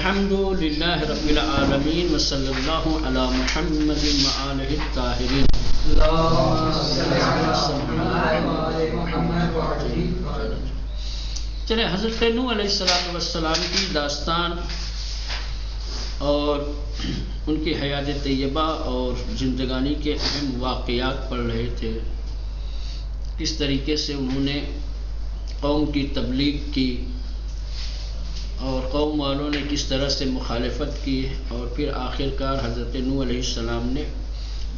الحمد للہ رب العالمین وصلی اللہ علی محمد وآلہ الطاہرین۔ چلے حضرت نوح علیہ السلام کی داستان اور ان کی حیات طیبہ اور زندگانی کے اہم واقعات پڑھ رہے تھے، کس طریقے سے انہوں نے قوم کی تبلیغ کی اور قوم والوں نے کس طرح سے مخالفت کی، اور پھر آخر کار حضرت نوح علیہ السلام نے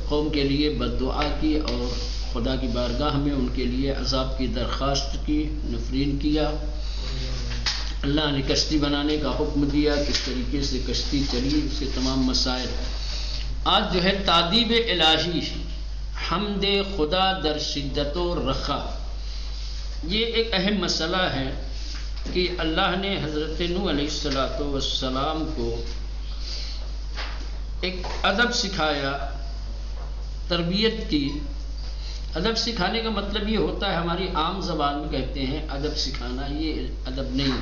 قوم کے لیے بد دعا کی اور خدا کی بارگاہ میں ان کے لیے عذاب کی درخواست کی، نفرین کیا۔ اللہ نے کشتی بنانے کا حکم دیا، کس طریقے سے کشتی چلی، اس کے تمام مسائل۔ آج جو ہے تادیب الہی، حمد خدا در شدت و رخا، یہ ایک اہم مسئلہ ہے کہ اللہ نے حضرت نوح علیہ السلام کو ایک ادب سکھایا، تربیت کی۔ ادب سکھانے کا مطلب یہ ہوتا ہے، ہماری عام زبان میں کہتے ہیں ادب سکھانا، یہ ادب نہیں،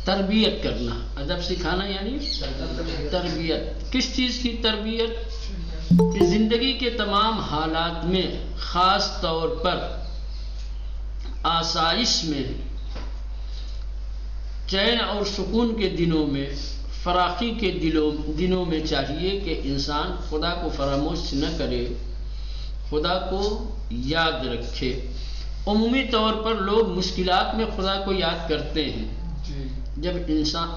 تربیت کرنا۔ ادب سکھانا یعنی تربیت۔ کس چیز کی تربیت؟ کہ زندگی کے تمام حالات میں، خاص طور پر آسائش میں، چین اور سکون کے دنوں میں، فراخی کے دنوں میں چاہیے کہ انسان خدا کو فراموش نہ کرے، خدا کو یاد رکھے۔ عمومی طور پر لوگ مشکلات میں خدا کو یاد کرتے ہیں۔ جب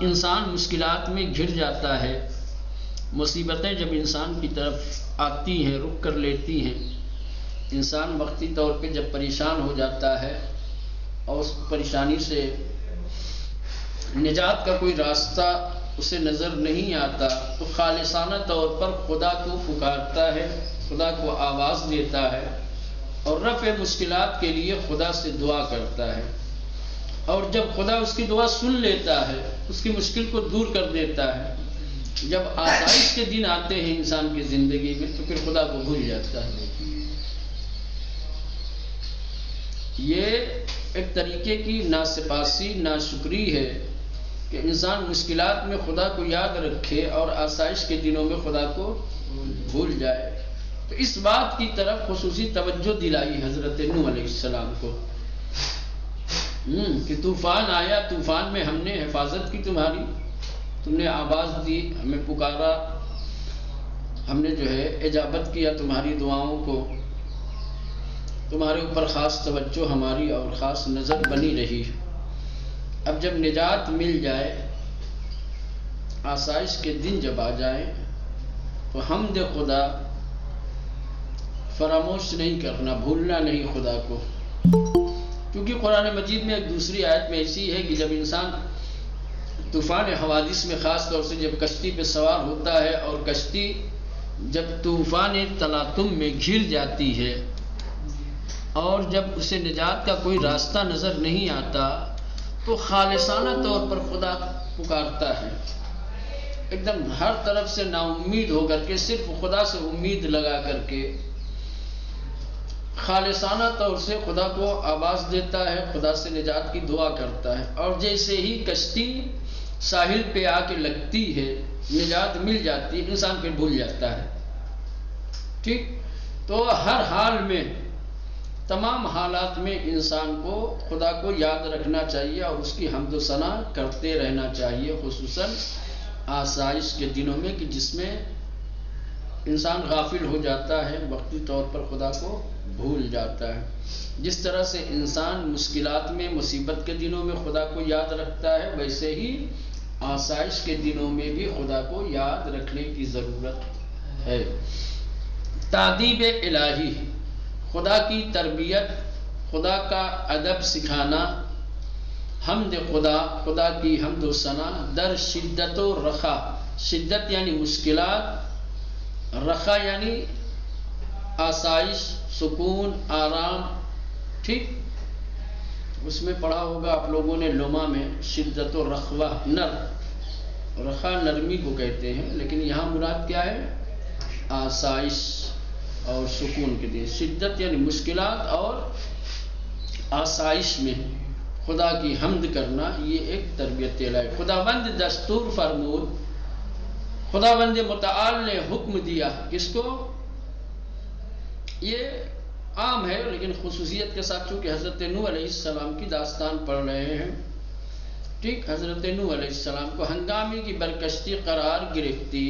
انسان مشکلات میں گھر جاتا ہے، مصیبتیں جب انسان کی طرف آتی ہیں، رک کر لیتی ہیں، انسان وقتی طور پہ جب پریشان ہو جاتا ہے اور اس پریشانی سے نجات کا کوئی راستہ اسے نظر نہیں آتا، تو خالصانہ طور پر خدا کو پکارتا ہے، خدا کو آواز دیتا ہے اور رفع مشکلات کے لیے خدا سے دعا کرتا ہے۔ اور جب خدا اس کی دعا سن لیتا ہے، اس کی مشکل کو دور کر دیتا ہے، جب آسائش کے دن آتے ہیں انسان کی زندگی میں، تو پھر خدا کو بھول جاتا ہے۔ یہ ایک طریقے کی ناسپاسی، ناشکری ہے کہ انسان مشکلات میں خدا کو یاد رکھے اور آسائش کے دنوں میں خدا کو بھول جائے۔ تو اس بات کی طرف خصوصی توجہ دلائی حضرت نوح علیہ السلام کو کہ طوفان آیا، طوفان میں ہم نے حفاظت کی تمہاری، تم نے آواز دی، ہمیں پکارا، ہم نے جو ہے اجابت کیا تمہاری دعاؤں کو، تمہارے اوپر خاص توجہ ہماری اور خاص نظر بنی رہی۔ اب جب نجات مل جائے، آسائش کے دن جب آ جائیں، تو حمد خدا فراموش نہیں کرنا، بھولنا نہیں خدا کو۔ کیونکہ قرآن مجید میں ایک دوسری آیت میں ایسی ہے کہ جب انسان طوفان حوادث میں، خاص طور سے جب کشتی پہ سوار ہوتا ہے اور کشتی جب طوفان تلاطم میں گھر جاتی ہے اور جب اسے نجات کا کوئی راستہ نظر نہیں آتا، تو خالصانہ طور پر خدا پکارتا ہے، ایک دم ہر طرف سے نا امید ہو کر کے، صرف خدا سے امید لگا کر کے خالصانہ طور سے خدا کو آواز دیتا ہے، خدا سے نجات کی دعا کرتا ہے۔ اور جیسے ہی کشتی ساحل پہ آ کے لگتی ہے، نجات مل جاتی ہے، انسان پھر بھول جاتا ہے۔ ٹھیک؟ تو ہر حال میں، تمام حالات میں انسان کو خدا کو یاد رکھنا چاہیے اور اس کی حمد و ثنا کرتے رہنا چاہیے، خصوصاً آسائش کے دنوں میں، کہ جس میں انسان غافل ہو جاتا ہے، وقتی طور پر خدا کو بھول جاتا ہے۔ جس طرح سے انسان مشکلات میں، مصیبت کے دنوں میں خدا کو یاد رکھتا ہے، ویسے ہی آسائش کے دنوں میں بھی خدا کو یاد رکھنے کی ضرورت ہے۔ تادیب الہی، خدا کی تربیت، خدا کا ادب سکھانا، حمد خدا، خدا کی حمد و ثنا در شدت و رخا۔ شدت یعنی مشکلات، رخا یعنی آسائش، سکون، آرام۔ ٹھیک؟ اس میں پڑھا ہوگا آپ لوگوں نے لما میں، شدت و رخوہ، رخا نرمی کو کہتے ہیں، لیکن یہاں مراد کیا ہے؟ آسائش اور سکون کے لیے۔ شدت یعنی مشکلات اور آسائش میں، خدا کی حمد کرنا یہ ایک تربیت الہی. خداوند دستور فرمود، خداوند متعال نے حکم دیا کس کو؟ یہ عام ہے لیکن خصوصیت کے ساتھ، چونکہ حضرت نوح علیہ السلام کی داستان پڑھ رہے ہیں. ٹھیک، حضرت نوح علیہ السلام کو ہنگامے کی برکشتی قرار گرفتی.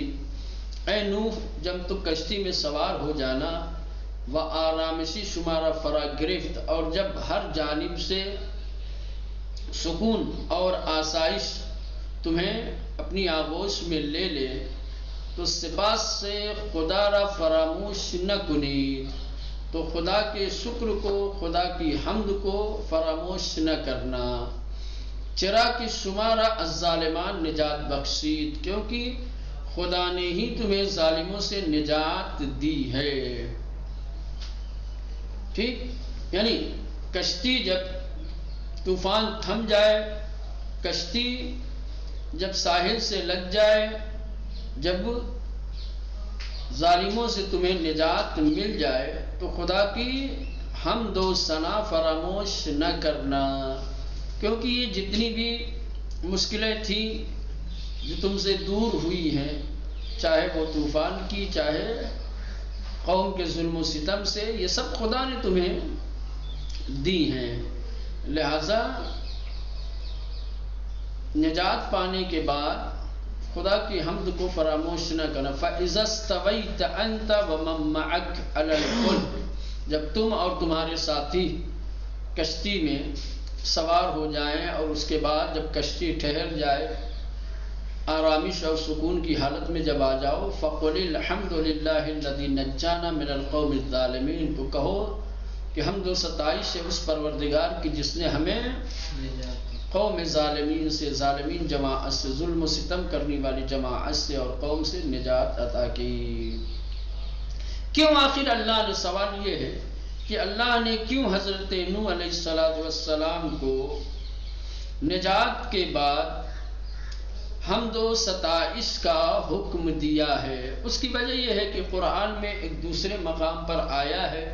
اے نوح، جب تو کشتی میں سوار ہو جانا، و آرامشی شمارہ فرا گرفت، اور جب ہر جانب سے سکون اور آسائش تمہیں اپنی آغوش میں لے لے، تو سپاس سے خدا را فراموش نہ کنید. تو خدا کے شکر کو، خدا کی حمد کو فراموش نہ کرنا. چرا کہ شمارا الظالمان نجات بخشید، کیونکہ خدا نے ہی تمہیں ظالموں سے نجات دی ہے. ٹھیک، یعنی کشتی جب طوفان تھم جائے، کشتی جب ساحل سے لگ جائے، جب ظالموں سے تمہیں نجات مل جائے، تو خدا کی حمد و ثنا فراموش نہ کرنا. کیونکہ یہ جتنی بھی مشکلیں تھیں جو تم سے دور ہوئی ہیں، چاہے وہ طوفان کی، چاہے قوم کے ظلم و ستم سے، یہ سب خدا نے تمہیں دی ہیں. لہذا نجات پانے کے بعد خدا کی حمد کو فراموش نہ کرنا. فَإِذَا اسْتَوَيْتَ أَنْتَ وَمَن مَّعَكَ عَلَى الْفُلْكِ، جب تم اور تمہارے ساتھی کشتی میں سوار ہو جائیں، اور اس کے بعد جب کشتی ٹھہر جائے، آرامش اور سکون کی حالت میں جب آ جاؤ، فَقُلِ الْحَمْدُ لِلَّهِ الَّذِي نَجَّانَا مِنَ الْقَوْمِ الظَّالِمِينَ، تو کہو کہ حمد و ستائش ہے اس پروردگار کی جس نے ہمیں قوم ظالمین سے، ظالمین جماعت سے، ظلم و ستم کرنے والی جماعت سے اور قوم سے نجات عطا کی. کیوں؟ آخر اللہ نے، سوال یہ ہے کہ اللہ نے کیوں حضرت نوح علیہ السلام کو نجات کے بعد حمد و ستائش کا حکم دیا ہے؟ اس کی وجہ یہ ہے کہ قرآن میں ایک دوسرے مقام پر آیا ہے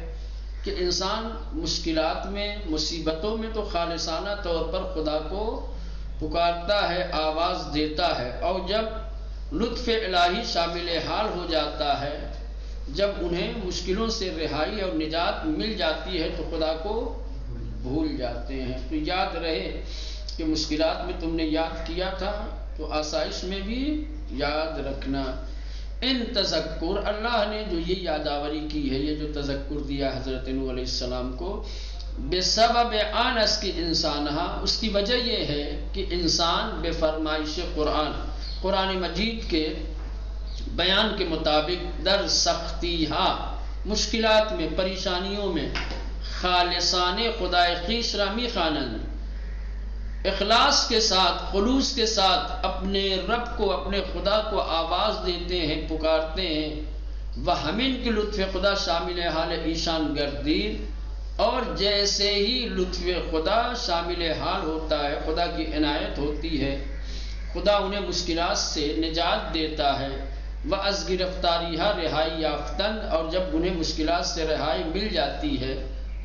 کہ انسان مشکلات میں، مصیبتوں میں تو خالصانہ طور پر خدا کو پکارتا ہے، آواز دیتا ہے، اور جب لطف الہی شامل حال ہو جاتا ہے، جب انہیں مشکلوں سے رہائی اور نجات مل جاتی ہے، تو خدا کو بھول جاتے ہیں. تو یاد رہے کہ مشکلات میں تم نے یاد کیا تھا، تو آسائش میں بھی یاد رکھنا. ان تذکر، اللہ نے جو یہ یادآوری کی ہے، یہ جو تذکر دیا حضرت نوح علیہ السلام کو، بے سبب آنس کی انسانہا، اس کی وجہ یہ ہے کہ انسان بے فرمائش قرآن مجید کے بیان کے مطابق در سختی ہا، مشکلات میں، پریشانیوں میں، خالصان خدائے خویش را می خوانند، اخلاص کے ساتھ، خلوص کے ساتھ اپنے رب کو، اپنے خدا کو آواز دیتے ہیں، پکارتے ہیں. وَہَمِن کی لطف خدا شامل حال ایشان گردید، اور جیسے ہی لطف خدا شامل حال ہوتا ہے، خدا کی عنایت ہوتی ہے، خدا انہیں مشکلات سے نجات دیتا ہے. وَأَز گرفتاریہ رہائی یافتن، اور جب انہیں مشکلات سے رہائی مل جاتی ہے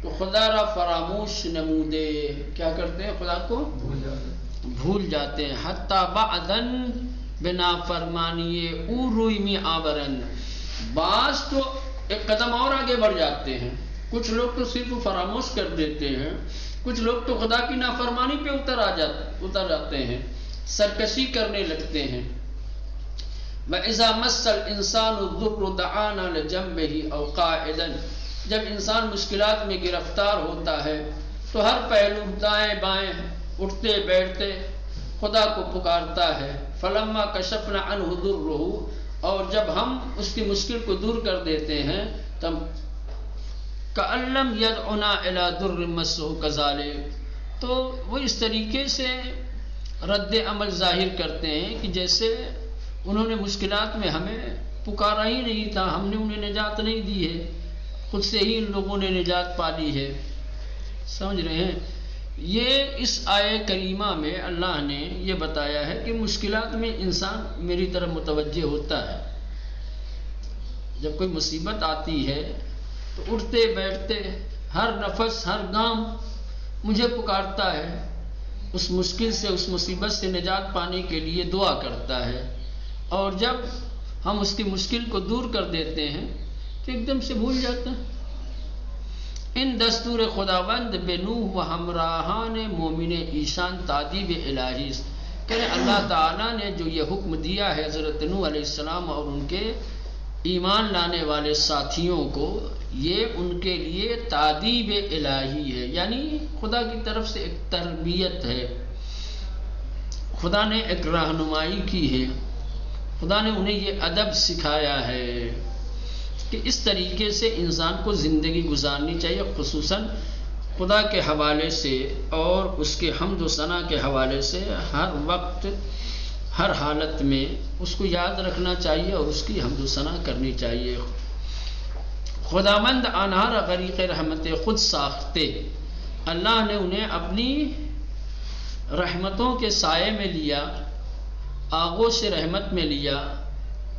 تو خدا را فراموش نمودے، کیا کرتے ہیں؟ خدا کو بھول جاتے ہیں. حتیٰ بعدن بنا فرمانی او روئی میں آورن، بعض تو ایک قدم اور آگے بڑھ جاتے ہیں. کچھ لوگ تو صرف فراموش کر دیتے ہیں، کچھ لوگ تو خدا کی نافرمانی پہ اتر جاتے ہیں، سرکشی کرنے لگتے ہیں. وَإِذَا مَسَّ الْإِنسَانُ الضُّرُّ دَعَانَا لِجَنبِهِ أَوْ قَاعِدًا، جب انسان مشکلات میں گرفتار ہوتا ہے تو ہر پہلو، دائیں بائیں، اٹھتے بیٹھتے خدا کو پکارتا ہے. فَلَمَّا كَشَفْنَا عَنْهُ ضُرَّهُ، اور جب ہم اس کی مشکل کو دور کر دیتے ہیں، تب كَأَن لَّمْ يَدْعُنَا إِلَىٰ ضُرٍّ مَّسَّهُ كَذَٰلِكَ، تو وہ اس طریقے سے رد عمل ظاہر کرتے ہیں کہ جیسے انہوں نے مشکلات میں ہمیں پکارا ہی نہیں تھا، ہم نے انہیں نجات نہیں دی ہے، خود سے ہی ان لوگوں نے نجات پا لی ہے. سمجھ رہے ہیں؟ یہ اس آیہ کریمہ میں اللہ نے یہ بتایا ہے کہ مشکلات میں انسان میری طرف متوجہ ہوتا ہے. جب کوئی مصیبت آتی ہے تو اٹھتے بیٹھتے ہر نفس، ہر گام مجھے پکارتا ہے، اس مشکل سے، اس مصیبت سے نجات پانے کے لیے دعا کرتا ہے، اور جب ہم اس کی مشکل کو دور کر دیتے ہیں تو ایک دم سے بھول جاتا ہے۔ ان دستور خداوند بے نوح و ہمراہان مومن ایشان تادیب الہی، کہ اللہ تعالیٰ نے جو یہ حکم دیا ہے حضرت نوح علیہ السلام اور ان کے ایمان لانے والے ساتھیوں کو، یہ ان کے لیے تادیب الہی ہے، یعنی خدا کی طرف سے ایک تربیت ہے، خدا نے ایک رہنمائی کی ہے، خدا نے انہیں یہ ادب سکھایا ہے کہ اس طریقے سے انسان کو زندگی گزارنی چاہیے، خصوصاً خدا کے حوالے سے اور اس کے حمد و ثنا کے حوالے سے ہر وقت ہر حالت میں اس کو یاد رکھنا چاہیے اور اس کی حمد و ثنا کرنی چاہیے۔ خداوند انہار غریق رحمت خود ساختے، اللہ نے انہیں اپنی رحمتوں کے سائے میں لیا، آغوش رحمت میں لیا،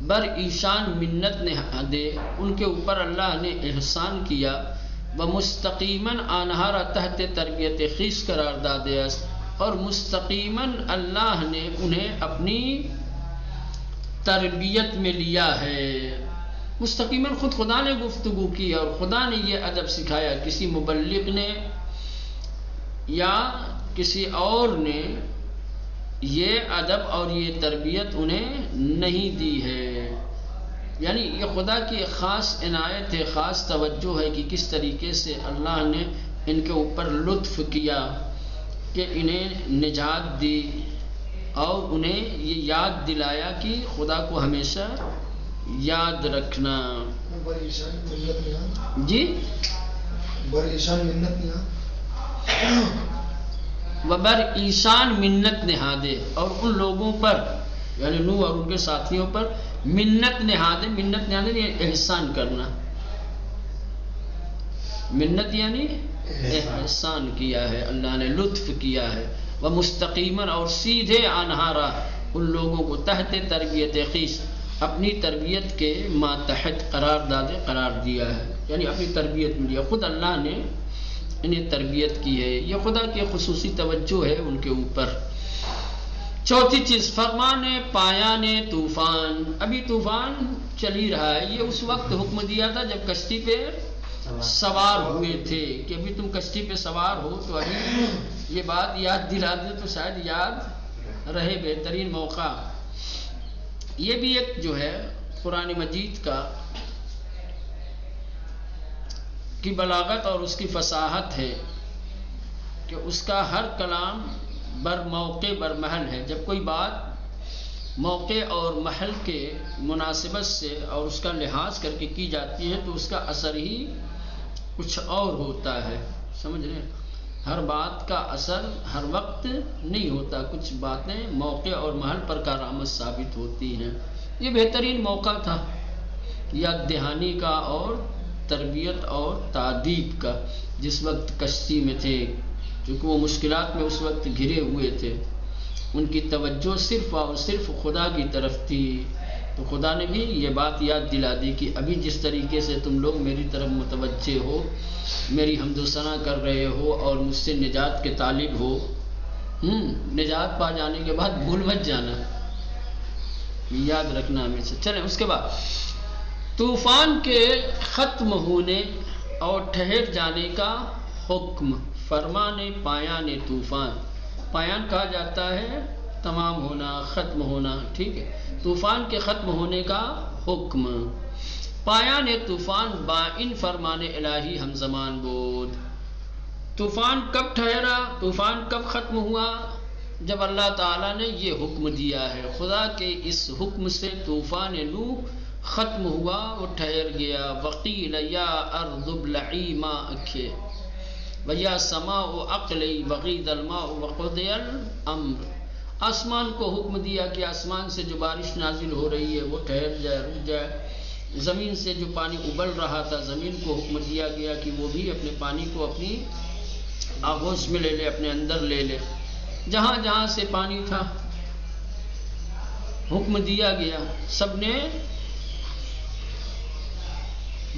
بر ایشان منت نہادے، ان کے اوپر اللہ نے احسان کیا، ومستقیماً آنہارا تحت تربیت خیس قرار دادے است، اور مستقیماً اللہ نے انہیں اپنی تربیت میں لیا ہے۔ مستقیماً خود خدا نے گفتگو کی اور خدا نے یہ ادب سکھایا، کسی مبلغ نے یا کسی اور نے یہ ادب اور یہ تربیت انہیں نہیں دی ہے، یعنی یہ خدا کی ایک خاص عنایت ہے، خاص توجہ ہے کہ کس طریقے سے اللہ نے ان کے اوپر لطف کیا کہ انہیں نجات دی اور انہیں یہ یاد دلایا کہ خدا کو ہمیشہ یاد رکھنا۔ جی وبر ایشان منت نہادے، اور ان لوگوں پر یعنی نوح اور ان کے ساتھیوں پر منت نہادے، منت نہادے یعنی احسان کرنا، منت یعنی احسان کیا ہے، اللہ نے لطف کیا ہے، وہ مستقیماً اور سیدھے آنہارا ان لوگوں کو تحت تربیت خیس اپنی تربیت کے ماتحت قرار دیا ہے، یعنی اپنی تربیت میں لیا، خود اللہ نے انہیں تربیت کی ہے، یہ خدا کی خصوصی توجہ ہے ان کے اوپر۔ چوتھی چیز فرمان پایان طوفان، ابھی طوفان چل ہی رہا ہے، یہ اس وقت حکم دیا تھا جب کشتی پہ سوار ہوئے تھے کہ ابھی تم کشتی پہ سوار ہو، تو ابھی یہ بات یاد دلا دے تو شاید یاد رہے، بہترین موقع۔ یہ بھی ایک جو ہے قرآن مجید کی بلاغت اور اس کی فصاحت ہے کہ اس کا ہر کلام بر موقع بر محل ہے، جب کوئی بات موقع اور محل کے مناسبت سے اور اس کا لحاظ کر کے کی جاتی ہے تو اس کا اثر ہی کچھ اور ہوتا ہے، سمجھ رہے ہیں؟ ہر بات کا اثر ہر وقت نہیں ہوتا، کچھ باتیں موقع اور محل پر کارآمد ثابت ہوتی ہیں۔ یہ بہترین موقع تھا یاد دہانی کا اور تربیت اور تعدیب کا، جس وقت کشتی میں تھے، چونکہ وہ مشکلات میں اس وقت گھرے ہوئے تھے، ان کی توجہ صرف اور صرف خدا کی طرف تھی، تو خدا نے بھی یہ بات یاد دلا دی کہ ابھی جس طریقے سے تم لوگ میری طرف متوجہ ہو، میری حمد و ثنا کر رہے ہو اور مجھ سے نجات کے طالب ہو، نجات پا جانے کے بعد بھول مت جانا، یاد رکھنا ہمیشہ۔ چلیں اس کے بعد طوفان کے ختم ہونے اور ٹھہر جانے کا حکم، فرمان پایان طوفان، پایان کہا جاتا ہے تمام ہونا، ختم ہونا، ٹھیک ہے، طوفان کے ختم ہونے کا حکم۔ پایان طوفان بائن فرمان الہی ہم زمان بود، طوفان کب ٹھہرا، طوفان کب ختم ہوا؟ جب اللہ تعالیٰ نے یہ حکم دیا ہے، خدا کے اس حکم سے طوفان نوح ختم ہوا، وہ ٹھہر گیا۔ وقیل یا ارض ابلعی ماءک ویا سماء اقلعی وغیض الماء وقضی الامر، آسمان کو حکم دیا کہ آسمان سے جو بارش نازل ہو رہی ہے وہ ٹھہر جائے، رک جائے، زمین سے جو پانی ابل رہا تھا زمین کو حکم دیا گیا کہ وہ بھی اپنے پانی کو اپنی آغوش میں لے لے، اپنے اندر لے لے، جہاں جہاں سے پانی تھا حکم دیا گیا، سب نے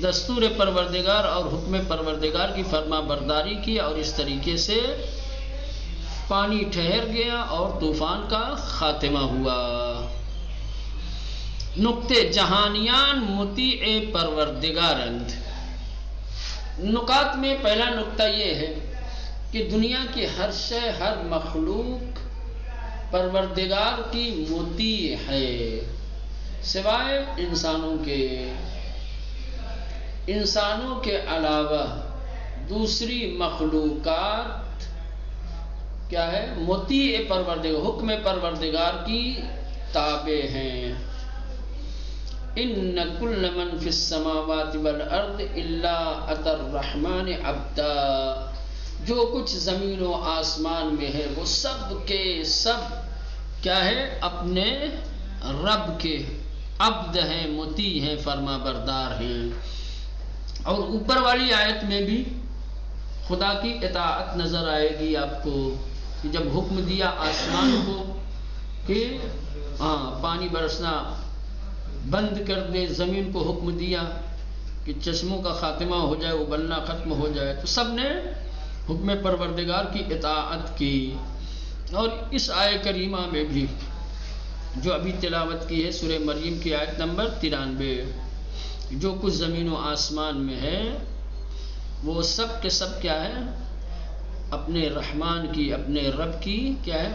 دستور پروردگار اور حکم پروردگار کی فرما برداری کی اور اس طریقے سے پانی ٹھہر گیا اور طوفان کا خاتمہ ہوا۔ نقطے جہانیان مطیع پروردگارند۔ نکات میں پہلا نقطہ یہ ہے کہ دنیا کی ہر شے، ہر مخلوق پروردگار کی مطیع ہے سوائے انسانوں کے علاوہ دوسری مخلوقات کیا ہے؟ مطیع پروردگار، حکم پروردگار کی تابع ہیں۔ ان کل من فی السماوات والارض الا اتى الرحمن عبدا۔ جو کچھ زمین و آسمان میں ہے وہ سب کے سب کیا ہے؟ اپنے رب کے عبد ہیں، مطیع ہیں، فرما بردار ہیں۔ اور اوپر والی آیت میں بھی خدا کی اطاعت نظر آئے گی آپ کو کہ جب حکم دیا آسمان کو کہ پانی برسنا بند کر دے، زمین کو حکم دیا کہ چشموں کا خاتمہ ہو جائے، ابلنا ختم ہو جائے، تو سب نے حکم پروردگار کی اطاعت کی۔ اور اس آیت کریمہ میں بھی جو ابھی تلاوت کی ہے سورہ مریم کی آیت نمبر 93، جو کچھ زمین و آسمان میں ہے وہ سب کے سب کیا ہے؟ اپنے رحمان کی، اپنے رب کی کیا ہے؟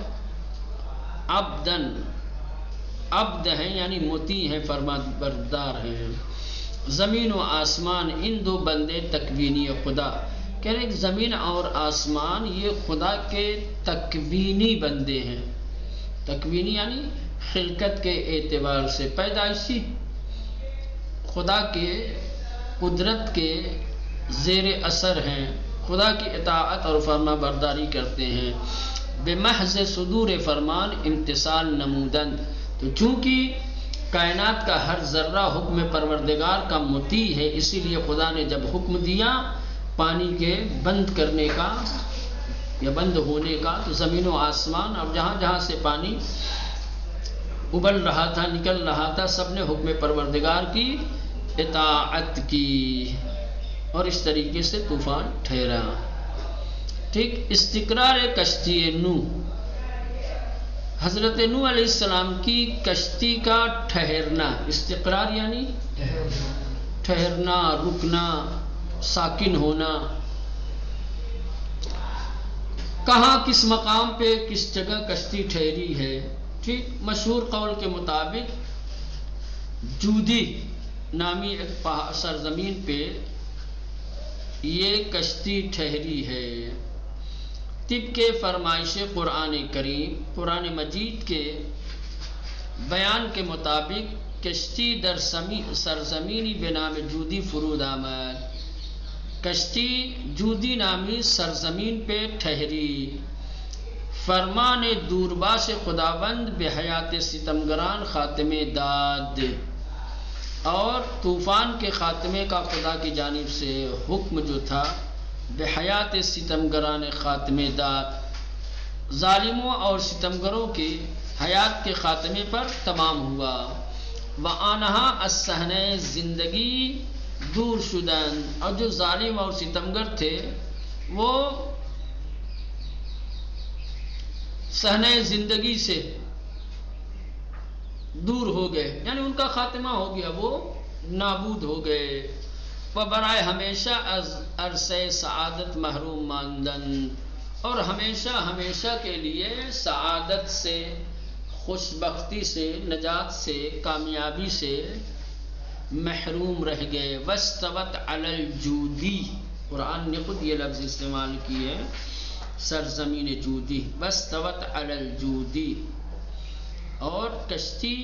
عبد ہیں، یعنی مطیع ہیں، فرما بردار ہیں۔ زمین و آسمان ان دو بندے تکوینی خدا، کہہ رہے ہیں زمین اور آسمان یہ خدا کے تکوینی بندے ہیں۔ تکوینی یعنی خلقت کے اعتبار سے، پیدائشی خدا کے قدرت کے زیر اثر ہیں، خدا کی اطاعت اور فرما برداری کرتے ہیں۔ بمحض صدور فرمان امتثال نمودند، تو چونکہ کائنات کا ہر ذرہ حکم پروردگار کا مطیع ہے، اسی لیے خدا نے جب حکم دیا پانی کے بند کرنے کا یا بند ہونے کا، تو زمین و آسمان اور جہاں جہاں سے پانی ابل رہا تھا، نکل رہا تھا، سب نے حکم پروردگار کی اطاعت کی اور اس طریقے سے طوفان ٹھہرا۔ ٹھیک، استقرار کشتی نوح، حضرت نوح علیہ السلام کی کشتی کا ٹھہرنا، استقرار یعنی ٹھہرنا، رکنا، ساکن ہونا۔ کہاں، کس مقام پہ، کس جگہ کشتی ٹھہری ہے؟ ٹھیک، مشہور قول کے مطابق جودی نامی ایک سرزمین پہ یہ کشتی ٹھہری ہے۔ طبق فرمائش قرآن کریم، قرآن مجید کے بیان کے مطابق کشتی در سرزمینی بنام جودی فرود آمد، کشتی جودی نامی سرزمین پہ ٹھہری۔ فرمان دورباش خداوند بے حیات ستمگران خاتمے داد، اور طوفان کے خاتمے کا خدا کی جانب سے حکم جو تھا بے حیات ستمگران خاتمے داد، ظالموں اور ستمگروں کی حیات کے خاتمے پر تمام ہوا۔ وآنہا الصحنۂ زندگی دور شدن، اور جو ظالم اور ستمگر تھے وہ صحنۂ زندگی سے دور ہو گئے، یعنی ان کا خاتمہ ہو گیا، وہ نابود ہو گئے۔ وہ برائے ہمیشہ از عرصہ سعادت محروم ماندن، اور ہمیشہ ہمیشہ کے لیے سعادت سے، خوشبختی سے، نجات سے، کامیابی سے محروم رہ گئے۔ واستوت علی الجودی، قرآن نے خود یہ لفظ استعمال کی ہے، سرزمین جودی، واستوت علی الجودی، اور کشتی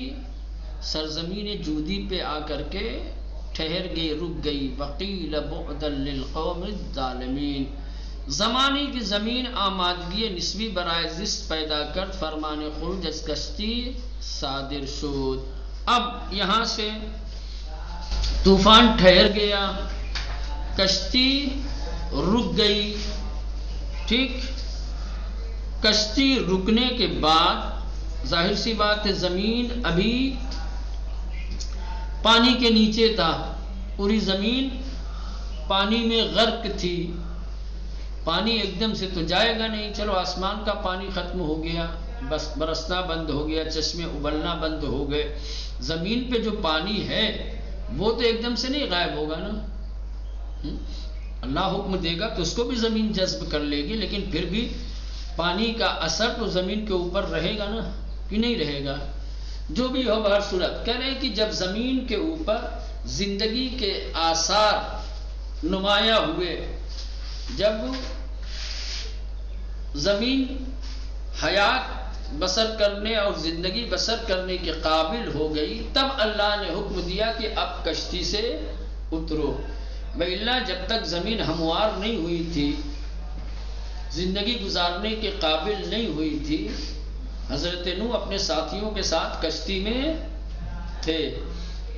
سرزمین جودی پہ آ کر کے ٹھہر گئی، رک گئی۔ وقیل بعدا للقوم الظالمین، زمانی کی زمین آمادگی نسبی برائے زست پیدا کرد، فرمان خروج از کشتی صادر شد۔ اب یہاں سے طوفان ٹھہر گیا، کشتی رک گئی۔ ٹھیک، کشتی رکنے کے بعد ظاہر سی بات ہے زمین ابھی پانی کے نیچے تھا، پوری زمین پانی میں غرق تھی، پانی ایک دم سے تو جائے گا نہیں، چلو آسمان کا پانی ختم ہو گیا، بس برسنا بند ہو گیا، چشمے ابلنا بند ہو گئے، زمین پہ جو پانی ہے وہ تو ایک دم سے نہیں غائب ہوگا نا۔ اللہ حکم دے گا تو اس کو بھی زمین جذب کر لے گی، لیکن پھر بھی پانی کا اثر تو زمین کے اوپر رہے گا نا، کہ نہیں رہے گا؟ جو بھی ہو، بہر صورت کہہ رہے ہیں کہ جب زمین کے اوپر زندگی کے آثار نمایاں ہوئے، جب زمین حیات بسر کرنے اور زندگی بسر کرنے کے قابل ہو گئی، تب اللہ نے حکم دیا کہ اب کشتی سے اترو۔ وإلا جب تک زمین ہموار نہیں ہوئی تھی، زندگی گزارنے کے قابل نہیں ہوئی تھی، حضرت نوح اپنے ساتھیوں کے ساتھ کشتی میں تھے۔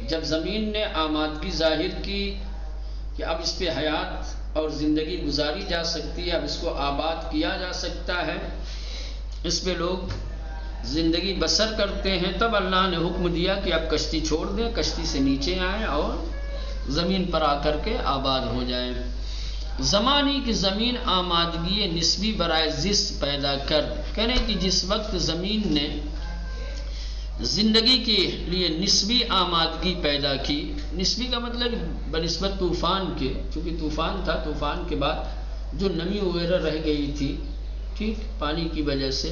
جب زمین نے آمادگی ظاہر کی کہ اب اس پہ حیات اور زندگی گزاری جا سکتی ہے، اب اس کو آباد کیا جا سکتا ہے، اس پہ لوگ زندگی بسر کرتے ہیں، تب اللہ نے حکم دیا کہ اب کشتی چھوڑ دیں، کشتی سے نیچے آئیں اور زمین پر آ کر کے آباد ہو جائیں۔ زمانی کی زمین آمادگی نسبی برائے زیست پیدا کر، کہنے کہ جس وقت زمین نے زندگی کے لیے نسبی آمادگی پیدا کی، نسبی کا مطلب بنسبت طوفان کے، چونکہ طوفان تھا، طوفان کے بعد جو نمی وغیرہ رہ گئی تھی، ٹھیک، پانی کی وجہ سے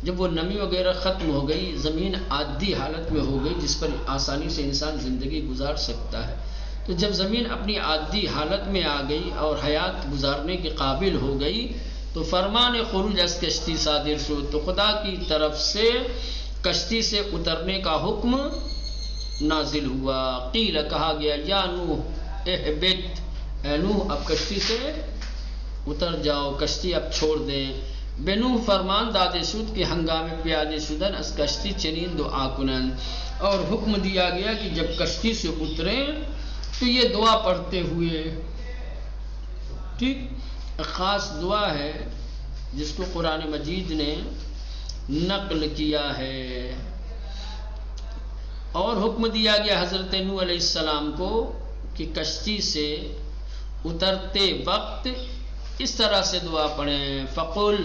جب وہ نمی وغیرہ ختم ہو گئی، زمین عادی حالت میں ہو گئی جس پر آسانی سے انسان زندگی گزار سکتا ہے۔ تو جب زمین اپنی عادی حالت میں آ گئی اور حیات گزارنے کے قابل ہو گئی تو فرمان خروج از کشتی صادر شد، تو خدا کی طرف سے کشتی سے اترنے کا حکم نازل ہوا۔ قیل کہا گیا یا نوح اہبط، اے نوح اب کشتی سے اتر جاؤ، کشتی اب چھوڑ دیں۔ بے نوح فرمان دادے شد کہ ہنگامے پیادے شدن از کشتی چنین دعا کنن، اور حکم دیا گیا کہ جب کشتی سے اتریں تو یہ دعا پڑھتے ہوئے، ٹھیک، ایک خاص دعا ہے جس کو قرآن مجید نے نقل کیا ہے، اور حکم دیا گیا حضرت نوح علیہ السلام کو کہ کشتی سے اترتے وقت اس طرح سے دعا پڑھیں، فقل،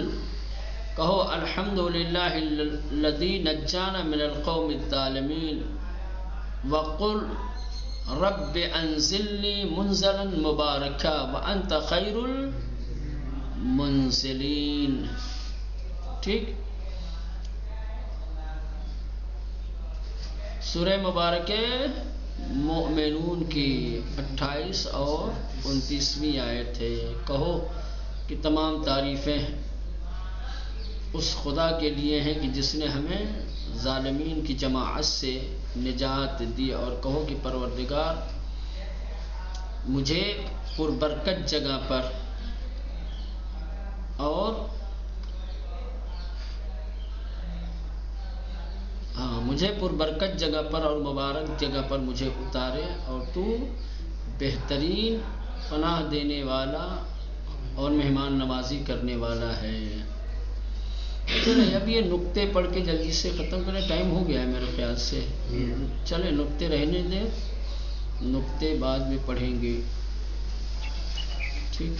کہو الحمدللہ الذی نجانا من القوم الظالمین، وقل رب انزلنی منزلا مبارکا وانت خیر المنزلین، ٹھیک۔ سورہ مبارکہ مومنون کی 28 اور 29ویں آیت ہے۔ کہو کہ تمام تعریفیں اس خدا کے لیے ہیں کہ جس نے ہمیں ظالمین کی جماعت سے نجات دی، اور کہو کہ پروردگار مجھے پربرکت جگہ پر اور مجھے پربرکت جگہ پر اور مبارک جگہ پر مجھے اتارے، اور تو بہترین پناہ دینے والا اور مہمان نوازی کرنے والا ہے۔ چلیں اب یہ نقطے پڑھ کے جلدی سے ختم کریں، ٹائم ہو گیا ہے میرے خیال سے، چلیں نقطے رہنے دیں، نقطے بعد میں پڑھیں گے، ٹھیک۔